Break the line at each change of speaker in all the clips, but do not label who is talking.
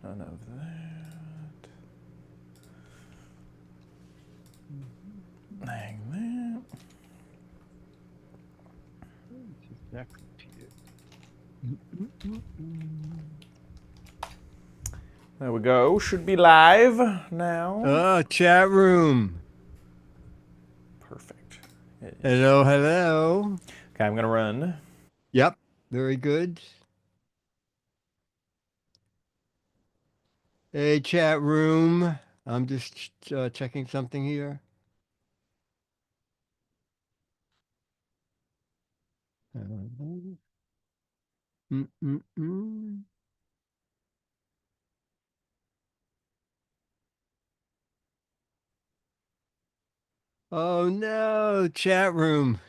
None of that. Hang that.
That computer.
There we go. Should be live now.
Oh, chat room.
Perfect.
Hello, hello.
Okay, I'm gonna run.
Yep, very good. Hey, chat room. I'm just checking something here. Mm-mm-mm. Oh no, chat room.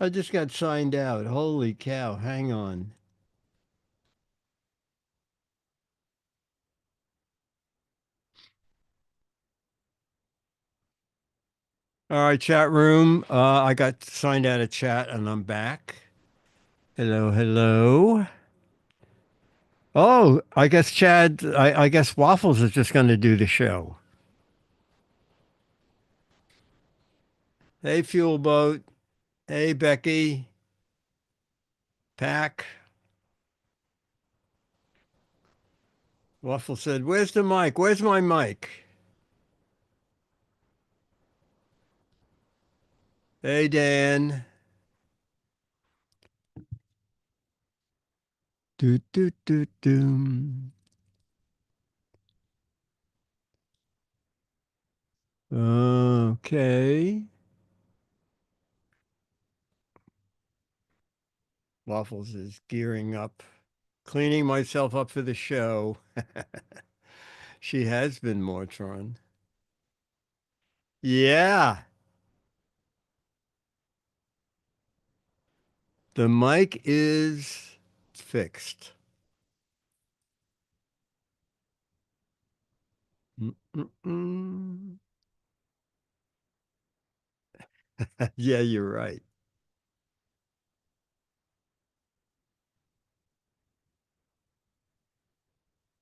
I just got signed out. Holy cow, hang on. All right, chat room. I got signed out of chat and I'm back. Hello, hello. Oh, I guess Chad, I guess Waffles is just going to do the show. Hey, Fuel Boat. Hey, Becky. Pack. Waffles said, "Where's the mic? Where's my mic?" Hey, Dan. Do, do, do, do. Okay. Waffles is gearing up, cleaning myself up for the show. She has been, Mortron. Yeah. The mic is fixed. Mm-mm-mm. Yeah, you're right.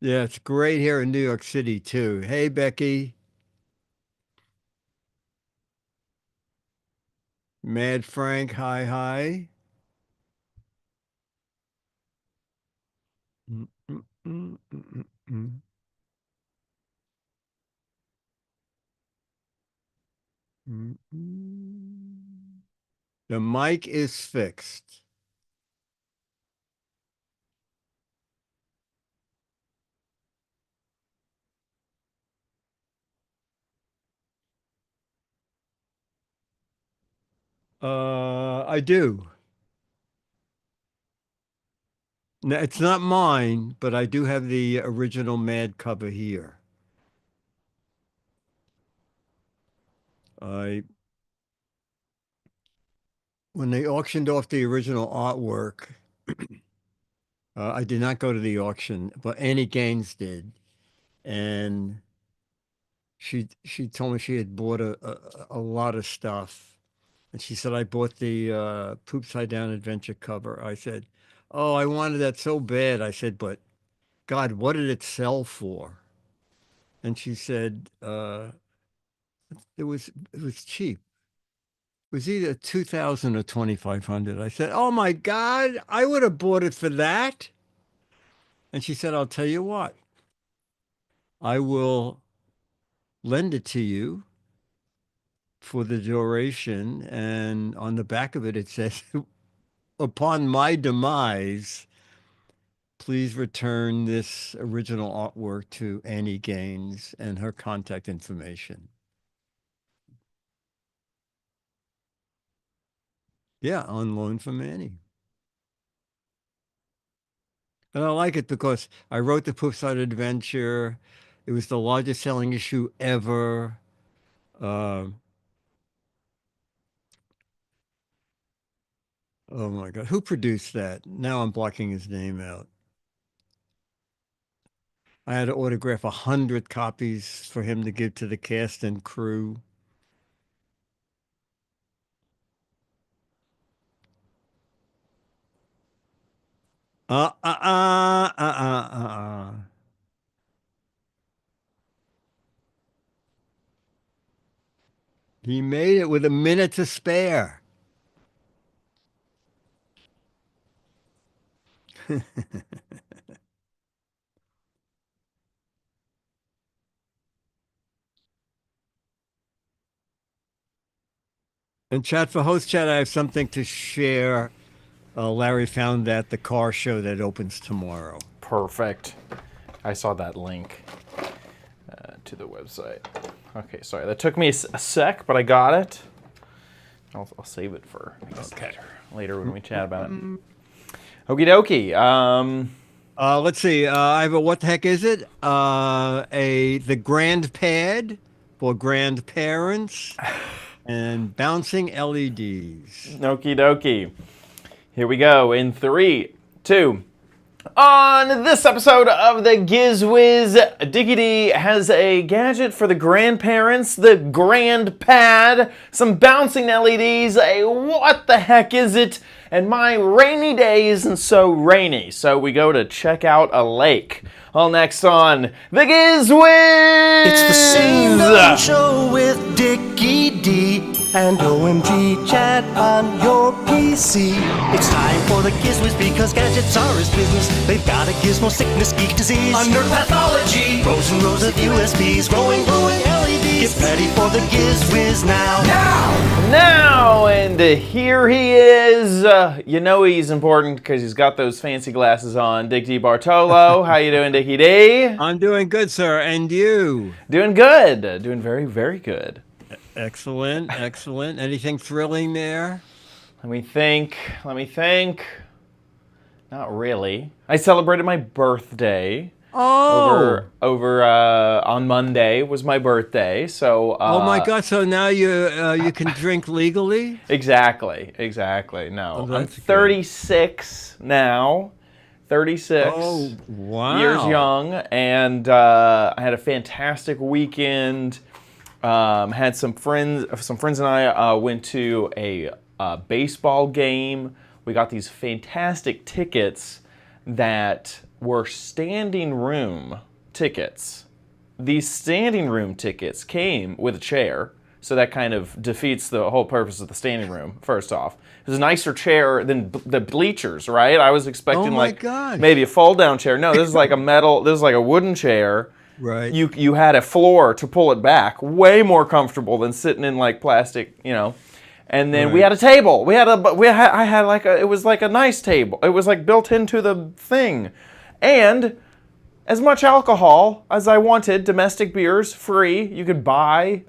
Yeah, it's great here in New York City too. Hey, Becky. Mad Frank, hi, hi. Mm, mm, mm, mm, mm, mm. Mm, mm. The mic is fixed. I do. No, it's not mine, but I do have the original Mad cover here. I When they auctioned off the original artwork, I did not go to the auction, but Annie Gaines did, and she told me she had bought a lot of stuff, and she said I bought the Poop Side Down Adventure cover. I said, "Oh, I wanted that so bad." I said, "But God, what did it sell for?" And she said, "It was cheap. It was either 2,000 or 2,500." I said, "Oh my God, I would have bought it for that." And she said, "I'll tell you what, I will lend it to you for the duration." And on the back of it, it says, "Upon my demise, please return this original artwork to Annie Gaines and her contact information." Yeah, on loan from Annie. And I like it because I wrote the Poofside Adventure. It was the largest selling issue ever. Uh, oh my God. Who produced that? Now I'm blocking his name out. I had to autograph 100 copies for him to give to the cast and crew. Uh, uh, uh, uh, uh, uh, uh. He made it with a minute to spare. And chat for host chat, I have something to share. Larry found that the car show that opens tomorrow.
Perfect. I saw that link to the website. Okay, sorry. That took me a sec, but I got it. I'll save it for later when we chat about it. Okie dokie.
Let's see. I have a what the heck is it? The grand pad for grandparents and bouncing LEDs.
Okie dokie. Here we go in 3, 2. On this episode of the Giz Wiz, Dickie D has a gadget for the grandparents, the grand pad, some bouncing LEDs, a what the heck is it, and my rainy day isn't so rainy, so we go to check out a lake. All next on the Giz Wiz!
It's the same old show with Dickie D and OMG chat on your PC. It's time for the Giz Wiz because gadgets are his business. They've got a gizmo sickness, geek disease, under pathology, rows and rows of USBs, glowing LEDs. Get ready for the Giz Wiz now.
Now, and here he is. You know he's important because he's got those fancy glasses on. Dick D. Bartolo. How you doing, Dickie D?
I'm doing good, sir. And you?
Doing good. Doing very, very good.
Excellent. Excellent. Anything thrilling there?
Let me think. Not really. I celebrated my birthday.
Oh.
Over on Monday was my birthday, so.
Oh my God! So now you can drink legally?
Exactly. No,
Oh,
I'm
that's good.
36 now. 36.
Oh, wow.
Years young, and I had a fantastic weekend. Had some friends. Some friends and I went to a baseball game. We got these fantastic tickets that were standing room tickets. These standing room tickets came with a chair, so that kind of defeats the whole purpose of the standing room, first off. It was a nicer chair than the bleachers, right? I was expecting
gosh.
maybe a fold-down chair. No, this is like a wooden chair.
Right.
You had a floor to pull it back, way more comfortable than sitting in like plastic, you know. And then we had a table. It was like a nice table. It was like built into the thing. And as much alcohol as I wanted, domestic beers, free. You could buy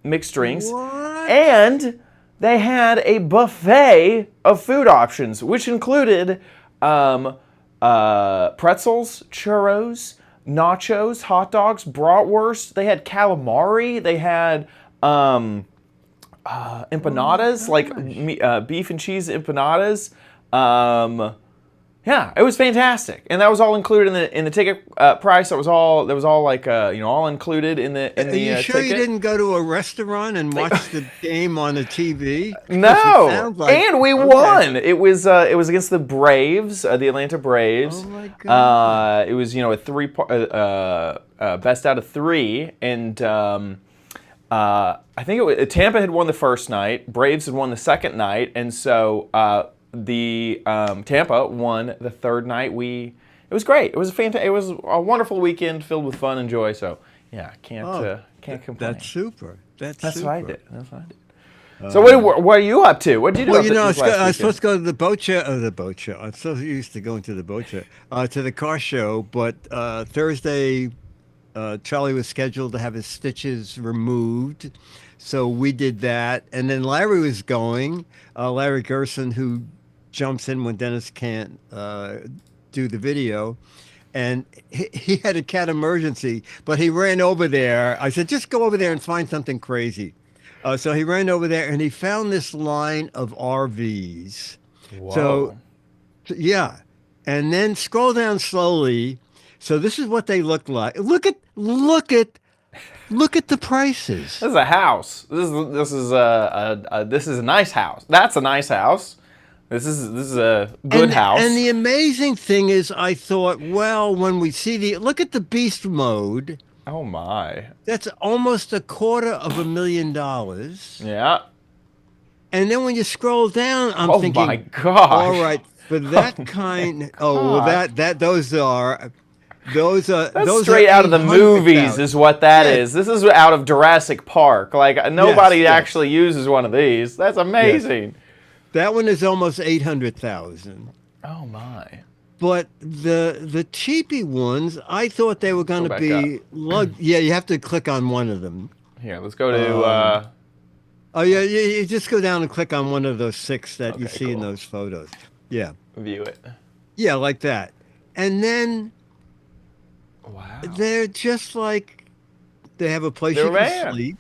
mixed drinks.
What?
And they had a buffet of food options, which included pretzels, churros, nachos, hot dogs, bratwurst. They had calamari. They had empanadas, beef and cheese empanadas. Yeah, it was fantastic, and that was all included in the ticket price. That was all like all included in the
Are you sure
ticket.
you didn't go to a restaurant and watch the game on the TV?
No, and we won. It was against the Braves, the Atlanta Braves.
Oh my God!
It was a best out of 3, and I think Tampa had won the first night, Braves had won the second night, and so the Tampa won the third night. It was great. It was a wonderful weekend filled with fun and joy. So yeah, can't complain.
That's super. That's
what
super.
I did. So what are you up to? What did you do?
Well,
this last
I was supposed
weekend?
to go to the boat show. The boat show. I'm so used to going to the boat show, to the car show. But Thursday, Charlie was scheduled to have his stitches removed, so we did that. And then Larry was going. Larry Gerson, who jumps in when Dennis can't do the video. And he had a cat emergency, but he ran over there. I said, just go over there and find something crazy. So he ran over there and he found this line of RVs.
Whoa.
So, yeah. And then scroll down slowly. So this is what they look like. Look at the prices.
This is a house. This is a nice house. That's a nice house. This is a good house.
And the amazing thing is, I thought, well, when we see look at the beast mode,
Oh my.
that's almost $250,000.
Yeah.
And then when you scroll down, I'm
Oh
thinking,
my gosh.
all right, for that kind, well, those are
That's
those
straight
are
out of the movies
800,000.
is what that
Yeah.
is. This is out of Jurassic Park. Like nobody
Yes.
actually uses one of these. That's amazing.
That one is almost 800,000.
Oh my.
But the cheapy ones, I thought they were going to
back
be yeah, you have to click on one of them.
Here, let's go to
Oh yeah, you just go down and click on one of those 6 that you
Okay,
see in
cool.
those photos. Yeah.
view it.
Yeah, like that. And then
Wow.
they're just like they have a place
They're
you
a
can
van.
sleep.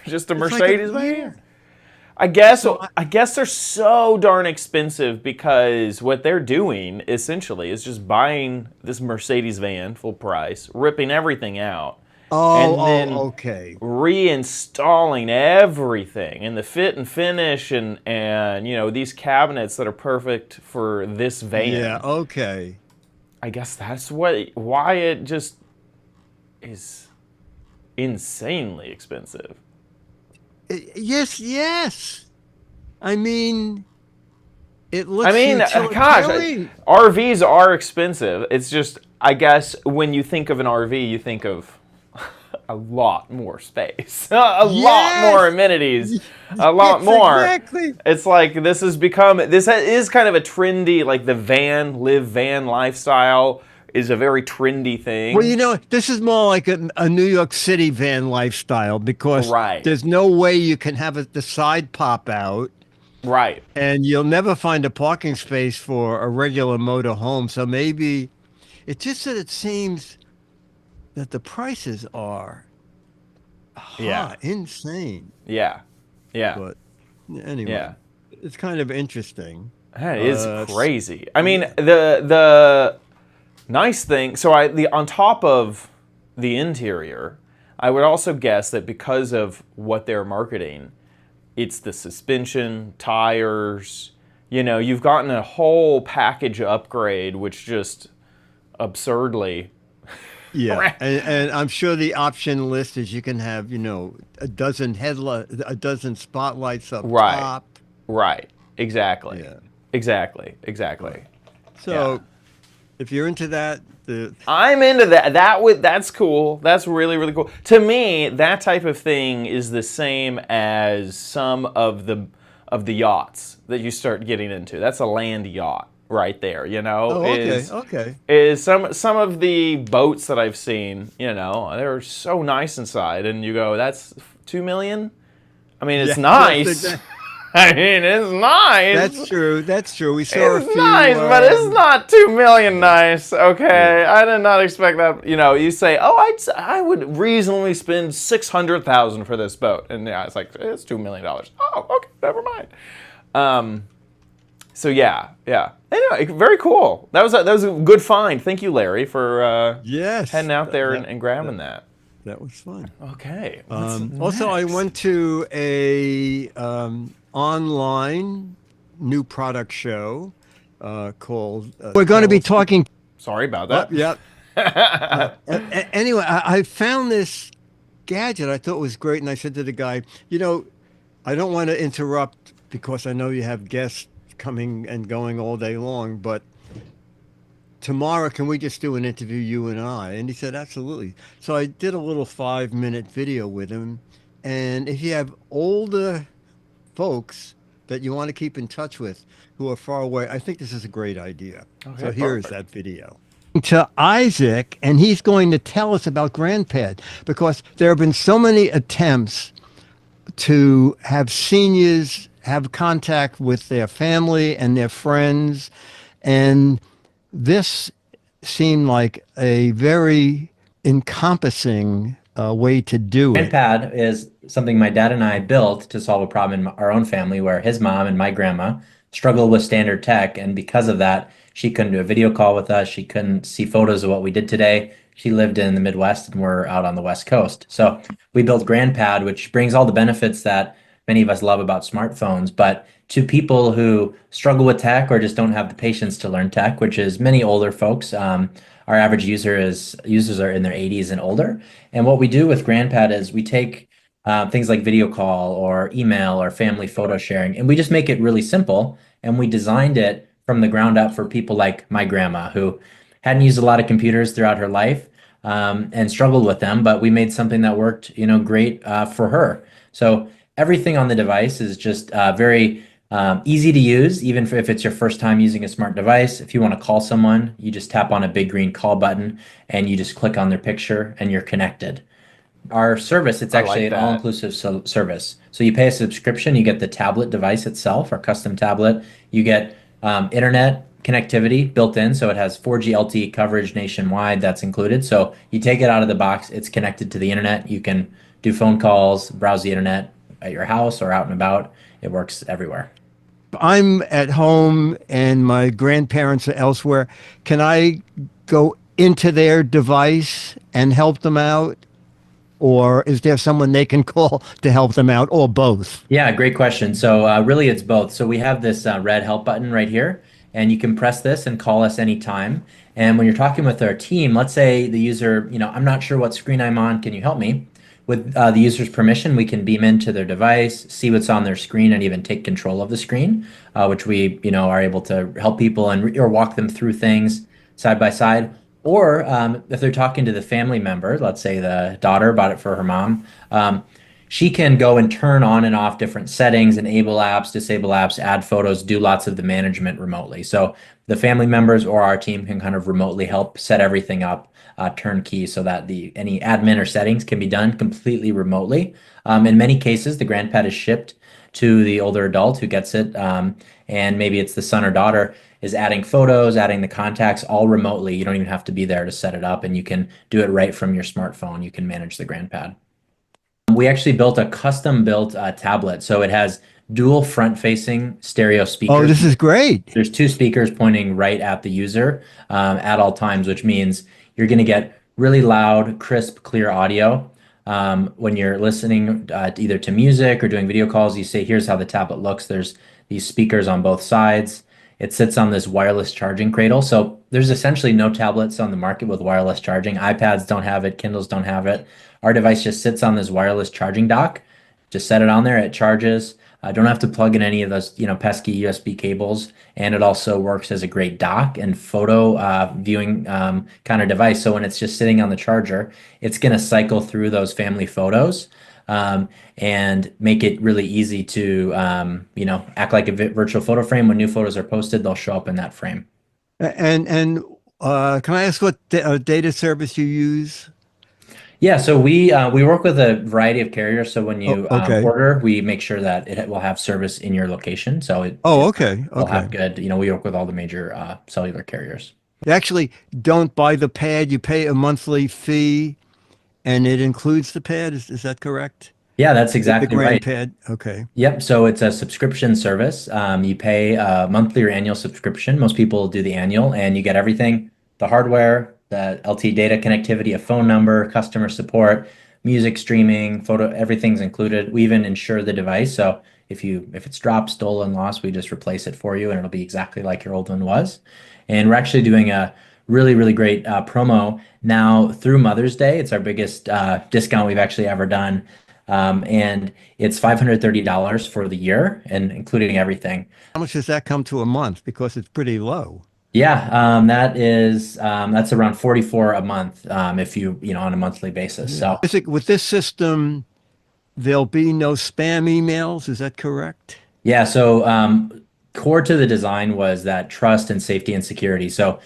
Just a
It's like
Mercedes
yeah.
van. I guess
So
I guess they're so darn expensive because what they're doing essentially is just buying this Mercedes van full price, ripping everything out, and then
okay.
reinstalling everything and the fit and finish and you know these cabinets that are perfect for this van.
Yeah, okay.
I guess that's why it just is insanely expensive.
Yes. I mean, it looks.
I mean, gosh,
utilitarian.
RVs are expensive. It's just, I guess, when you think of an RV, you think of a lot more space, a lot more amenities, a lot
Yes,
more.
exactly.
It's like this is kind of a trendy, like the live van lifestyle is a very trendy thing.
Well, you know, this is more like a New York City van lifestyle because
Right.
there's no way you can have the side pop out,
Right.
and you'll never find a parking space for a regular motor home. So maybe it's just that it seems that the prices are insane.
Yeah. Yeah.
But anyway,
Yeah.
it's kind of interesting.
That is crazy. I mean, the nice thing. So on top of the interior, I would also guess that because of what they're marketing, it's the suspension, tires. You know, you've gotten a whole package upgrade, which just absurdly.
Yeah, and I'm sure the option list is you can have, you know, a dozen spotlights up
Right.
top.
Right. Exactly.
Yeah.
Exactly.
So if you're into that,
I'm into that. That's cool. That's really, really cool. To me, that type of thing is the same as some of the yachts that you start getting into. That's a land yacht right there, you know.
okay.
Is some of the boats that I've seen, you know, they're so nice inside, and you go, that's $2 million. I mean, it's nice. I mean, it's nice.
That's true. We saw a
It's
few.
nice, but it's not $2 million nice. Okay, yeah. I did not expect that. You know, you say, oh, I would reasonably spend $600,000 for this boat, and yeah, it's like it's $2 million. Oh, okay, never mind. So yeah. Anyway, very cool. That was a good find. Thank you, Larry, for heading out there and grabbing that.
That was fun.
Okay.
Also, I went to a online new product show called. We're going to be talking.
Sorry about that.
Yep. Anyway, I found this gadget I thought was great, and I said to the guy, you know, I don't want to interrupt because I know you have guests coming and going all day long, but tomorrow can we just do an interview, you and I? And he said, absolutely. So I did a little 5-minute video with him. And if you have older folks that you want to keep in touch with who are far away, I think this is a great idea.
Okay,
so here's that video. To Isaac, and he's going to tell us about GrandPad, because there have been so many attempts to have seniors have contact with their family and their friends, and this seemed like a very encompassing way to do it.
GrandPad is something my dad and I built to solve a problem in our own family where his mom and my grandma struggled with standard tech, and because of that, she couldn't do a video call with us. She couldn't see photos of what we did today. She lived in the Midwest and we're out on the West Coast. So we built GrandPad, which brings all the benefits that many of us love about smartphones, but to people who struggle with tech or just don't have the patience to learn tech, which is many older folks. Our average users are in their 80s and older. And what we do with GrandPad is we take things like video call or email or family photo sharing, and we just make it really simple. And we designed it from the ground up for people like my grandma, who hadn't used a lot of computers throughout her life, and struggled with them, but we made something that worked, great for her. So everything on the device is just very easy to use, even if it's your first time using a smart device. If you want to call someone, you just tap on a big green call button and you just click on their picture and you're connected. Our service, it's actually an all-inclusive service. So you pay a subscription, you get the tablet device itself, our custom tablet. You get internet connectivity built in, so it has 4G LTE coverage nationwide. That's included. So you take it out of the box, it's connected to the internet. You can do phone calls, browse the internet at your house or out and about. It works everywhere.
I'm at home and my grandparents are elsewhere. Can I go into their device and help them out? Or is there someone they can call to help them out, or both?
Yeah, great question. So really it's both. So we have this red help button right here, and you can press this and call us anytime. And when you're talking with our team, let's say the user, I'm not sure what screen I'm on, can you help me? With the user's permission, we can beam into their device, see what's on their screen, and even take control of the screen, which we, are able to help people or walk them through things side by side. Or if they're talking to the family member, let's say the daughter bought it for her mom, she can go and turn on and off different settings, enable apps, disable apps, add photos, do lots of the management remotely. So the family members or our team can kind of remotely help set everything up, turnkey, so that any admin or settings can be done completely remotely. In many cases, the GrandPad is shipped to the older adult who gets it, and maybe it's the son or daughter is adding photos, adding the contacts, all remotely. You don't even have to be there to set it up, and you can do it right from your smartphone. You can manage the GrandPad. We actually built a custom-built tablet, so it has dual front-facing stereo speakers.
Oh, this is great.
There's two speakers pointing right at the user at all times, which means you're going to get really loud, crisp, clear audio. When you're listening either to music or doing video calls, you say, here's how the tablet looks. There's these speakers on both sides. It sits on this wireless charging cradle. So there's essentially no tablets on the market with wireless charging. iPads don't have it. Kindles don't have it. Our device just sits on this wireless charging dock. Just set it on there. It charges. I don't have to plug in any of those, pesky USB cables. And it also works as a great dock and photo viewing kind of device. So when it's just sitting on the charger, it's going to cycle through those family photos and make it really easy to, act like a virtual photo frame. When new photos are posted, they'll show up in that frame.
And can I ask what data service you use?
Yeah, so we work with a variety of carriers. So when you order, we make sure that it will have service in your location. So it will have good. We work with all the major cellular carriers.
You actually don't buy the pad. You pay a monthly fee, and it includes the pad. Is that correct?
Yeah, that's exactly right.
The GrandPad. Okay.
Yep. So it's a subscription service. You pay a monthly or annual subscription. Most people do the annual, and you get everything: the hardware, the LTE data connectivity, a phone number, customer support, music streaming, photo, everything's included. We even insure the device. So if it's dropped, stolen, lost, we just replace it for you, and it'll be exactly like your old one was. And we're actually doing a really, really great promo now through Mother's Day. It's our biggest discount we've actually ever done. And it's $530 for the year, and including everything.
How much does that come to a month? Because it's pretty low.
Yeah, that's around 44 a month if you on a monthly basis. So
with this system, there'll be no spam emails. Is that correct?
Yeah. So core to the design was that trust and safety and security. So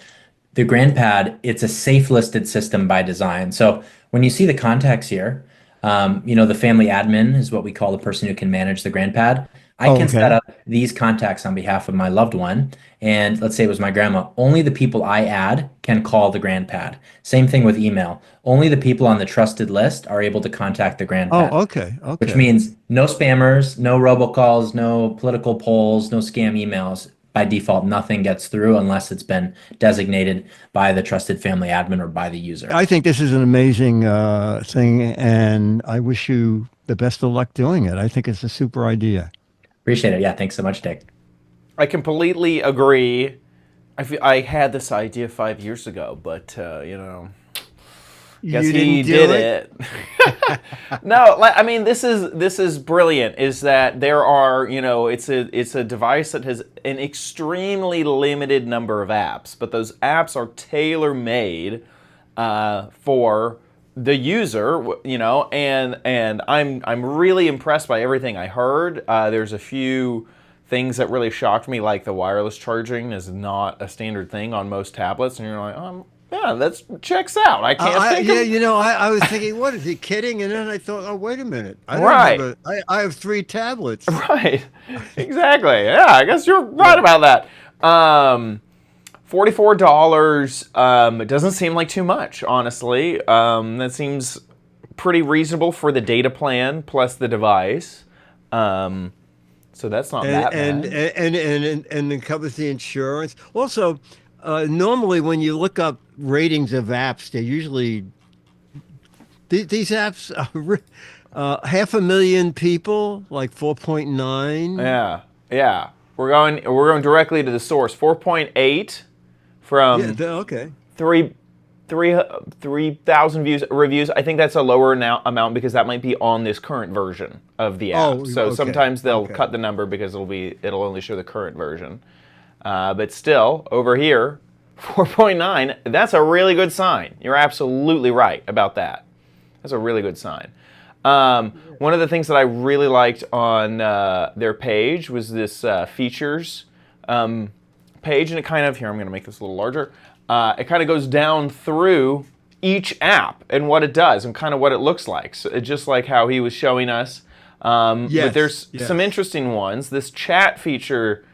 the GrandPad, it's a safe listed system by design. So when you see the contacts here, the family admin is what we call the person who can manage the GrandPad. I can set up these contacts on behalf of my loved one. And let's say it was my grandma. Only the people I add can call the GrandPad. Same thing with email. Only the people on the trusted list are able to contact the GrandPad.
Oh, okay.
Which means no spammers, no robocalls, no political polls, no scam emails. By default, nothing gets through unless it's been designated by the trusted family admin or by the user.
I think this is an amazing thing, and I wish you the best of luck doing it. I think it's a super idea.
Appreciate it. Yeah, thanks so much, Dick.
I completely agree. I had this idea 5 years ago, but guess
You
he
didn't do
did it. No, I mean this is brilliant. Is that there are it's a device that has an extremely limited number of apps, but those apps are tailor made for the user, and I'm really impressed by everything I heard. There's a few things that really shocked me, like the wireless charging is not a standard thing on most tablets, and you're like, yeah, that checks out. I can't think of...
I was thinking, what is he kidding? And then I thought, oh, wait a minute, I have 3 tablets.
Right, exactly. Yeah, I guess you're right about that. $44. It doesn't seem like too much, honestly. That seems pretty reasonable for the data plan plus the device. So that's not that bad.
And it covers the insurance. Also, normally when you look up ratings of apps, they're usually these apps are 500,000 people, like 4.9.
Yeah. We're going directly to the source. 4.8 from
okay.
3,000 reviews. I think that's a lower amount because that might be on this current version of the app. So sometimes they'll cut the number because it'll only show the current version. But still, over here, 4.9. That's a really good sign. You're absolutely right about that. That's a really good sign. One of the things that I really liked on their page was this features page, and it kind of, here I'm going to make this a little larger. It kind of goes down through each app and what it does and kind of what it looks like. So just like how he was showing us. But there's some interesting ones. This chat feature,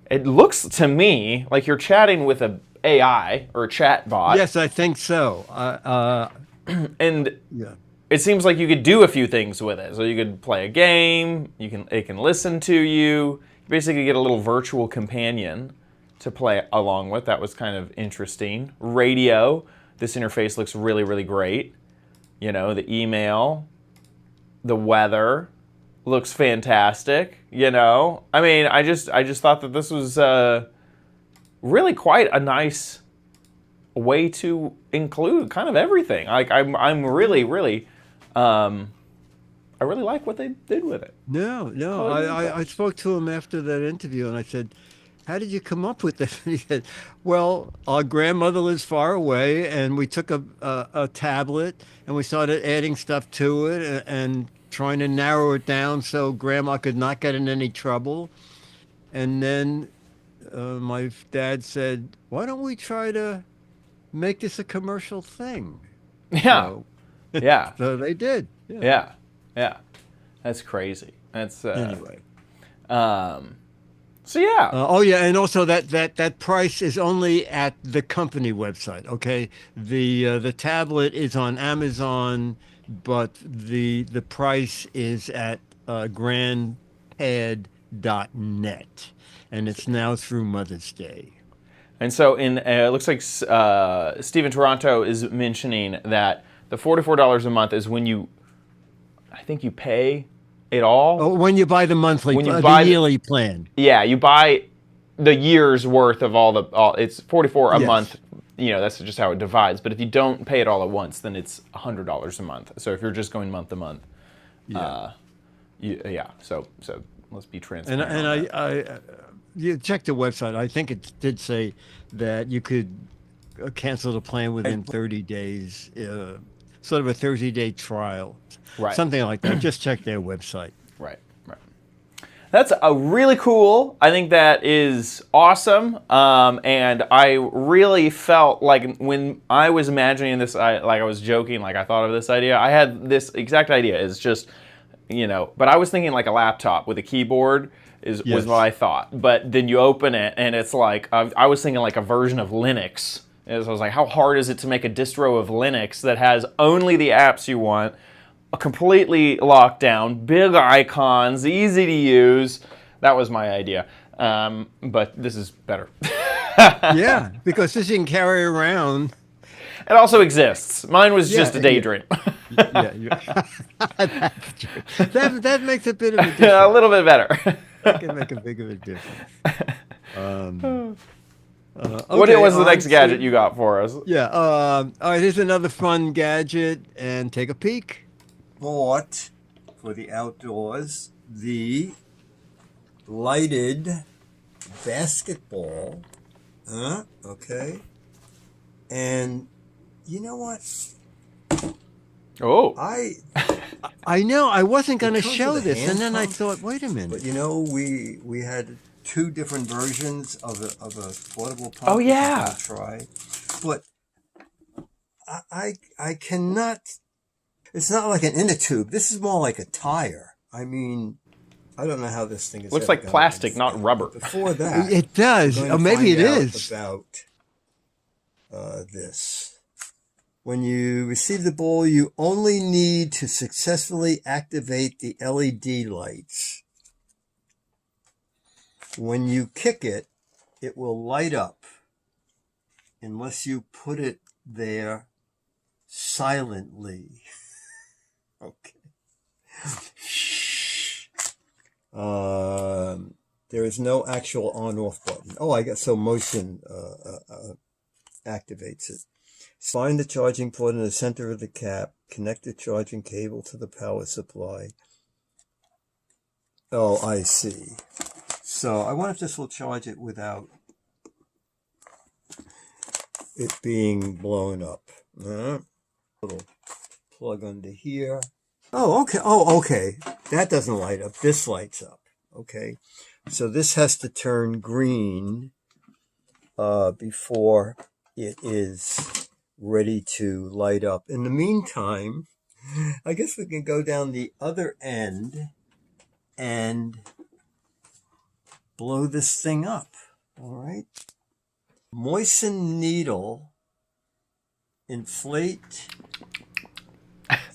it looks to me like you're chatting with a AI or a chat bot.
Yes, I think so.
And it seems like you could do a few things with it. So you could play a game. It can listen to you. You basically get a little virtual companion to play along with. That was kind of interesting. Radio. This interface looks really, really great. The email, the weather looks fantastic. I mean, I just thought that this was really quite a nice way to include kind of everything. Like I'm really, really, I really like what they did with it.
No, I spoke to him after that interview and I said, how did you come up with this? And he said, well, our grandmother lives far away and we took a tablet and we started adding stuff to it and trying to narrow it down so grandma could not get in any trouble. And then my dad said, why don't we try to make this a commercial thing?
Yeah. Yeah.
So they did.
Yeah. That's crazy. That's
anyway.
So yeah.
And also that price is only at the company website. Okay, the tablet is on Amazon, but the price is at grandpad.net, and it's now through Mother's Day.
And so it looks like Stephen Toronto is mentioning that the $44 a month is when I think you pay it all.
Oh, when you buy the monthly, the yearly plan.
Yeah, you buy the year's worth of it's $44 a month. That's just how it divides. But if you don't pay it all at once, then it's $100 a month. So if you're just going month to month, So let's be transparent.
And I you check the website. I think it did say that you could cancel the plan within 30 days, sort of a 30-day trial.
Right.
Something like that. Just check their website.
Right. That's a really cool. I think that is awesome. And I really felt like when I was imagining this, I was joking, like I thought of this idea. I had this exact idea. It's just, but I was thinking like a laptop with a keyboard was what I thought. But then you open it and it's like, I was thinking like a version of Linux. And so I was like, how hard is it to make a distro of Linux that has only the apps you want, completely locked down, big icons, easy to use? That was my idea. But this is better.
Yeah, because this you can carry around.
It also exists. Mine was just a daydream.
That's true. That makes a bit of a difference.
A little bit better.
That can make a big of a difference.
What
Okay,
was the next
on
gadget
to-
you got for us?
Yeah. All right. Here's another fun gadget, and take a peek.
Bought for the outdoors the lighted basketball. Okay. And you know what?
Oh,
I know. I wasn't going to
comes
show
with a
this,
hand
and then I
pump.
thought, wait a minute.
But you know, we had two different versions of a portable pump.
Oh,
which
yeah.
I'm gonna try. But I cannot. It's not like an inner tube. This is more like a tire. I mean, I don't know how this thing is.
looks
ever
like
gonna
plastic,
be-
not rubber.
Before that,
It does.
we're
Or
going to
maybe it
find out
is.
about this. When you receive the ball, you only need to successfully activate the LED lights. When you kick it, it will light up unless you put it there silently. Okay. There is no actual on-off button. Oh, I guess so. Motion activates it. Find the charging port in the center of the cap. Connect the charging cable to the power supply. Oh, I see. So I wonder if this will charge it without it being blown up. Little plug under here. Oh, okay. Oh, okay. That doesn't light up. This lights up. Okay. So this has to turn green before it is ready to light up. In the meantime, I guess we can go down the other end and blow this thing up. All right. Moisten needle, inflate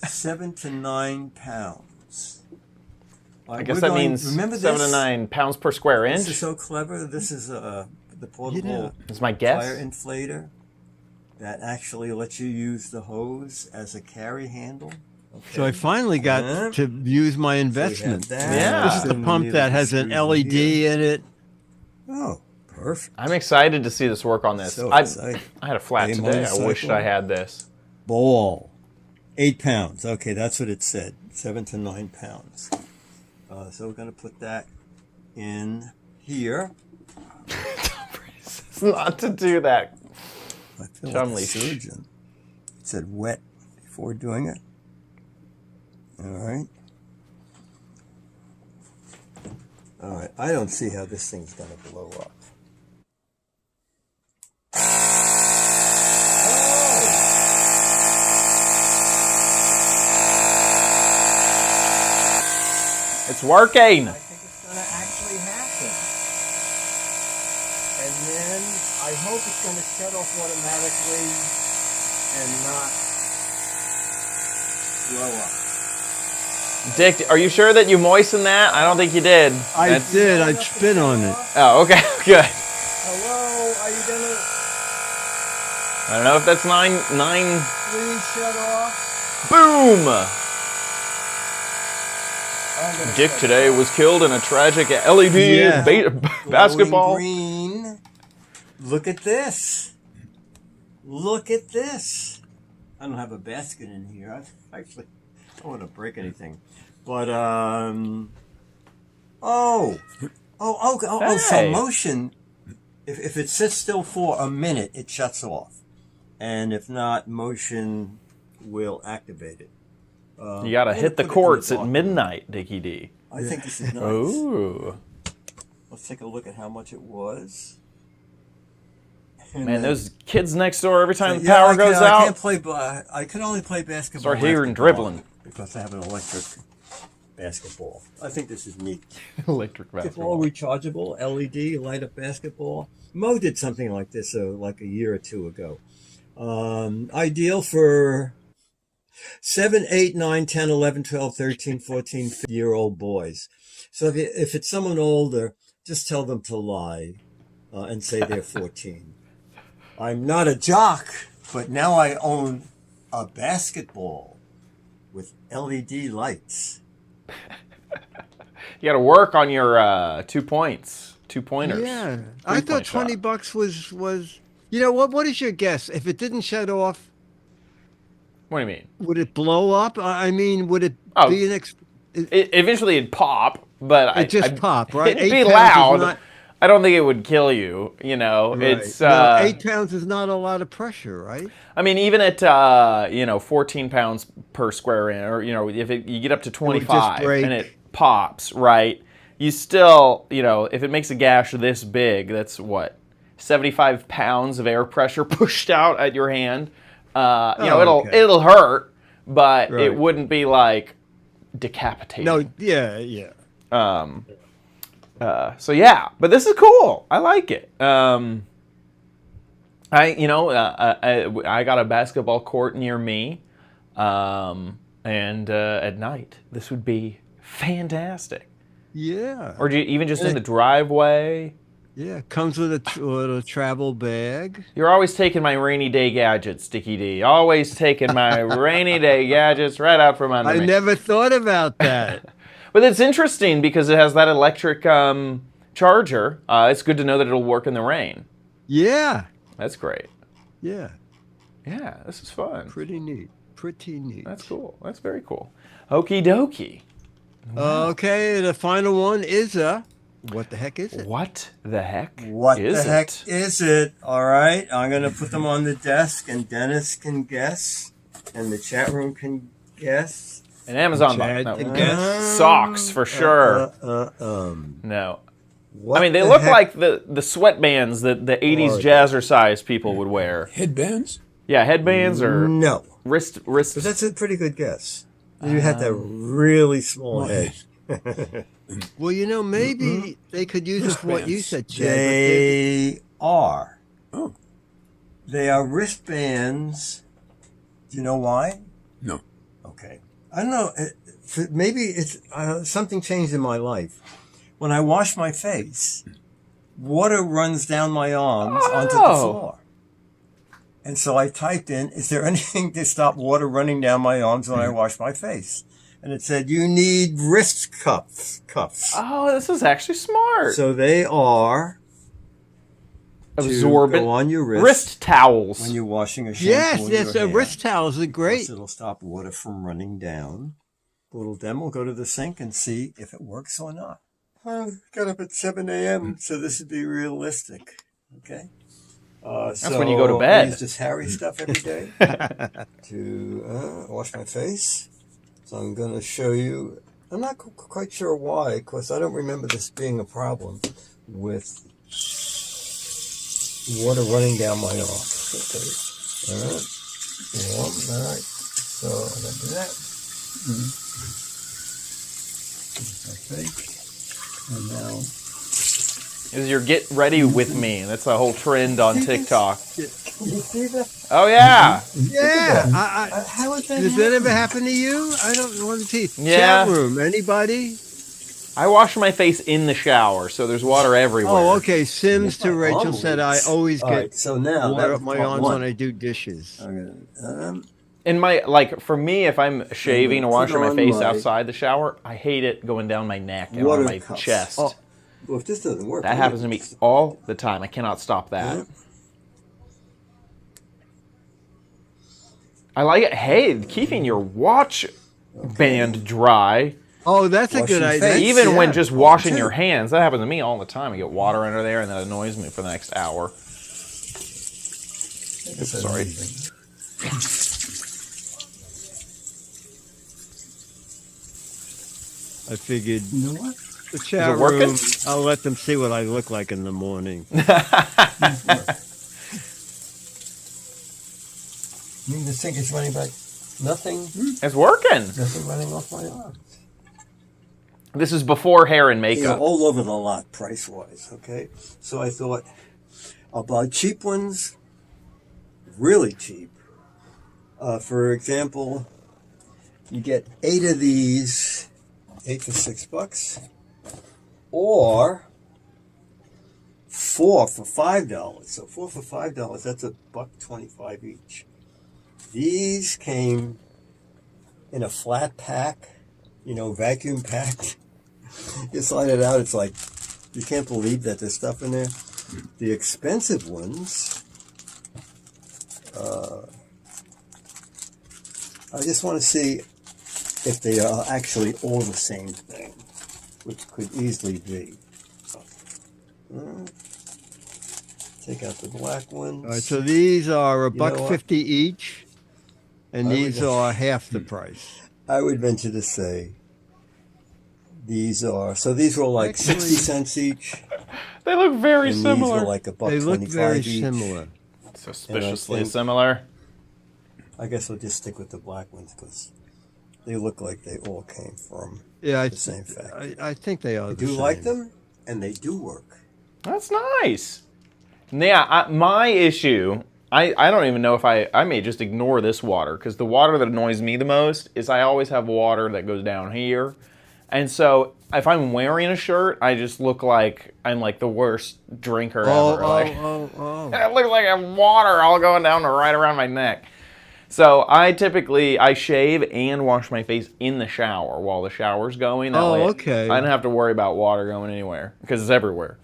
7 to 9 pounds.
I guess that means 7 to 9 pounds per square
This is
inch.
so clever. This is the portable
Is my
tire
guess.
inflator that actually lets you use the hose as a carry handle. Okay.
So I finally got to use my investment.
that.
Yeah.
This is the
Then
pump
you
that has an
screw
LED
here.
in it.
Oh, perfect.
I'm excited to see this work on this.
So
I
excited.
had a flat
A
today. I wished
motorcycle.
I had this.
Ball. 8 pounds. Okay, that's what it said. 7 to 9 pounds. So we're going to put that in here.
Not to do that.
I feel
Chum
like a
leash.
surgeon. It said wet before doing it. All right. All right. I don't see how this thing's going to blow up.
It's working.
I think it's going to actually happen. And then I hope it's going to shut off automatically and not blow up.
Dick, are you sure that you moistened that? I don't think you did.
I did. I spit on it.
Oh, okay, good.
Hello, are you going to
I don't know if that's nine.
please shut off?
Boom!
I'm gonna
Dick
shut
today
off.
was killed in a tragic LED
Yeah.
basketball.
Glowing green. Look at this. Look at this. I don't have a basket in here. I actually don't want to break anything. But so
Hey.
motion. If it sits still for a minute, it shuts off, and if not, motion will activate it.
You gotta
I'm
hit the
gonna put it in
courts at
dark room.
midnight, Dickie D.
I think this is nice.
Ooh.
Let's take a look at how much it was. And
Man,
then-
those kids next door, every time the
Yeah,
power goes
I
out,
can't play. I can only play basketball.
Start hearing
after
dribbling.
dark because I have an electric basketball. I think this is neat.
electric
It's all
basketball.
rechargeable, LED, light up basketball. Mo did something like this like a year or two ago. Ideal for 7, 8, 9, 10, 11, 12, 13, 14, 15-year-old boys. So if it's someone older, just tell them to lie and say they're 14. I'm not a jock, but now I own a basketball with LED lights.
You got to work on your 2 points, 2-pointers.
Yeah, I thought $20 was. You know what? What is your guess? If it didn't shut off,
What do you mean?
would it blow up? I mean, would it be an?
Eventually it'd pop, but
It just pop, right?
It'd
8
be
pounds is
loud.
not-
I don't think it would kill you. You know,
Right.
it's
No, 8 pounds is not a lot of pressure, right?
I mean, even at 14 pounds per square inch, or if you get up to 25
break.
and it pops, right? You still, if it makes a gash this big, that's what 75 pounds of air pressure pushed out at your hand.
Okay.
It'll hurt, but
Right.
it wouldn't be like decapitating.
No, yeah.
So yeah, but this is cool. I like it. I got a basketball court near me, and at night this would be fantastic.
Yeah.
Or even just in the driveway.
Yeah, comes with a travel bag.
You're always taking my rainy day gadgets, Sticky D. Always taking my rainy day gadgets right out from under me.
I never thought about that.
But it's interesting because it has that electric charger. It's good to know that it'll work in the rain.
Yeah.
That's great.
Yeah.
Yeah, this is fun.
Pretty neat.
That's cool. That's very cool. Okie dokie.
Okay, the final one is what the heck is it?
What the heck
What
is
the heck
it?
is it? All right, I'm going to put them on the desk, and Dennis can guess, and the chat room can guess.
An Amazon
Chad
box.
can
No.
guess.
Socks for sure. No. I mean, they look like the sweatbands that the 80s jazzercise people would wear.
Headbands?
Yeah, headbands or
No,
wrist.
but that's a pretty good guess. You had that really small head.
Well, maybe they could use it for what you said, Chad.
They are.
Oh.
They are wristbands. Do you know why?
No.
Okay. I don't know. Maybe it's something changed in my life. When I wash my face, water runs down my arms onto the floor. And so I typed in, is there anything to stop water running down my arms when I wash my face? And it said, you need wrist cuffs.
Oh, this is actually smart.
So they are
absorbent
to go on your
wrist towels.
when you're washing a shampoo.
Yes,
in
yes,
your hair.
wrist towels are great.
Plus it'll stop water from running down. A little demo, go to the sink and see if it works or not. I got up at 7 a.m., so this would be realistic. Okay? That's
when you go to bed.
I use this Harry stuff every day to wash my face. So I'm going to show you. I'm not quite sure why, because I don't remember this being a problem with water running down my arm. Okay. All right. Warm. All right. So I'm going to do that. Okay. And now.
This is your get ready with me. That's a whole trend on TikTok.
Can you see that?
Oh yeah.
Yeah.
How is that?
Does that ever happen to you? I don't want to teach.
Yeah.
Chat room. Anybody?
I wash my face in the shower, so there's water everywhere.
Oh, okay. Sims to Rachel said I always
All
get
right, so now
water
that
up my
was
arms
one.
when I do dishes.
Okay.
In my for me, if I'm shaving or
Put
washing my
on
face
my
outside the shower, I hate it going down my neck and
water
on my
cuffs.
chest.
Oh, well, if this doesn't work,
That happens to me all the time. I cannot stop that.
Yeah.
I like it. Hey, keeping your watch band dry,
Oh, that's a
Wash
good
your
idea.
face.
even when
yeah.
just washing your hands. That happens to me all the time. I get water under there, and that annoys me for the next hour. Sorry.
I figured
You know what?
the chat
working?
room, I'll let them see what I look like in the morning.
You mean the sink is running back? Nothing.
It's working.
Nothing running off my arms.
This is before hair and
You
makeup.
know, all over the lot, price-wise. Okay, so I thought I'll buy cheap ones, really cheap. For example, you get 8 of these, 8 for $6, or 4 for $5. So 4 for $5, that's $1.25 each. These came in a flat pack, vacuum packed. You slide it out, it's like, you can't believe that there's stuff in there. The expensive ones, I just want to see if they are actually all the same thing, which could easily be. Take out the black ones.
All right, so these are
know what?
$1.50 each, and
I
these
would-
are half the price.
I would venture to say these are, so these were like
Actually-
60 cents each,
They look very
and these
similar.
were like
They
$1.25
look very
each.
similar.
Suspiciously
think-
similar.
I guess we'll just stick with the black ones because they look like they all came from
Yeah,
the same factory.
I think they are
I
the
do
same.
like them, and they do work.
That's nice. Yeah, my issue, I don't even know if I may just ignore this water, because the water that annoys me the most is I always have water that goes down here. And so if I'm wearing a shirt, I just look like I'm like the worst drinker ever. Like, it looks like I have water all going down right around my neck. So I shave and wash my face in the shower while the shower's going. That way
okay.
I don't have to worry about water going anywhere because it's everywhere.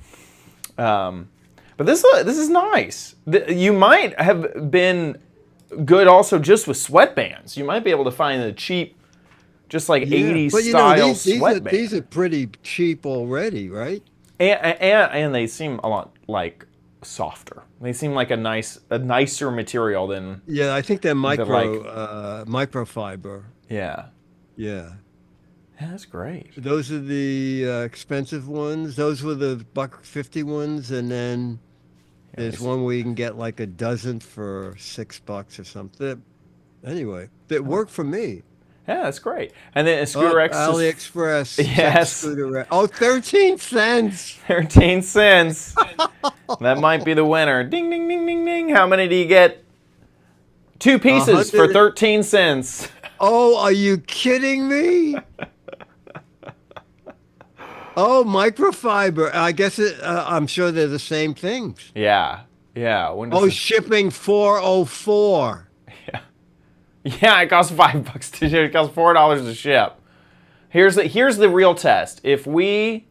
But this is nice. You might have been good also just with sweatbands. You might be able to find the cheap, just like 80s
but
style
these
sweatbands.
these are pretty cheap already, right?
And they seem a lot like softer. They seem like a nicer material than
Yeah, I think they're
like-
microfiber.
yeah.
Yeah.
Yeah, that's great.
Those are the expensive ones. Those were the $1.50 ones, and then there's one where you can get like a dozen for $6 or something. Anyway, that worked for me.
Yeah, that's great. And then Scooter X is
AliExpress.
Yes.
Scooter X. Oh, 13 cents.
13 cents. That might be the winner. Ding, ding, ding, ding, ding. How many do you get? 2 pieces for 13 cents.
Oh, are you kidding me? Oh, microfiber. I guess I'm sure they're the same things.
Yeah. Yeah. When does
Oh,
this-
shipping 404.
Yeah, it costs $5 to ship. It costs $4 to ship. Here's the real test. If we,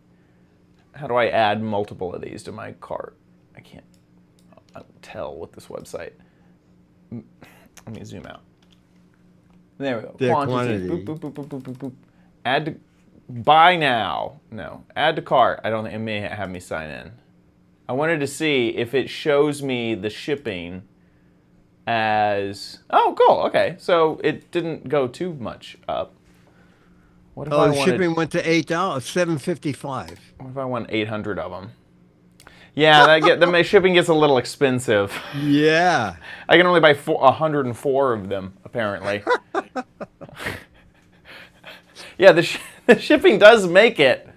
how do I add multiple of these to my cart? I can't tell with this website. Let me zoom out. There we go.
Their
Quantity.
quantity.
Boop, boop, boop, boop, boop, boop. Add to buy now. No. Add to cart. I don't think it may have me sign in. I wanted to see if it shows me the shipping as cool. Okay. So it didn't go too much up. What if I wanted,
shipping went to $8, $7.55.
what if I want 800 of them? Yeah, my shipping gets a little expensive.
Yeah.
I can only buy 104 of them, apparently. Yeah, the shipping does make it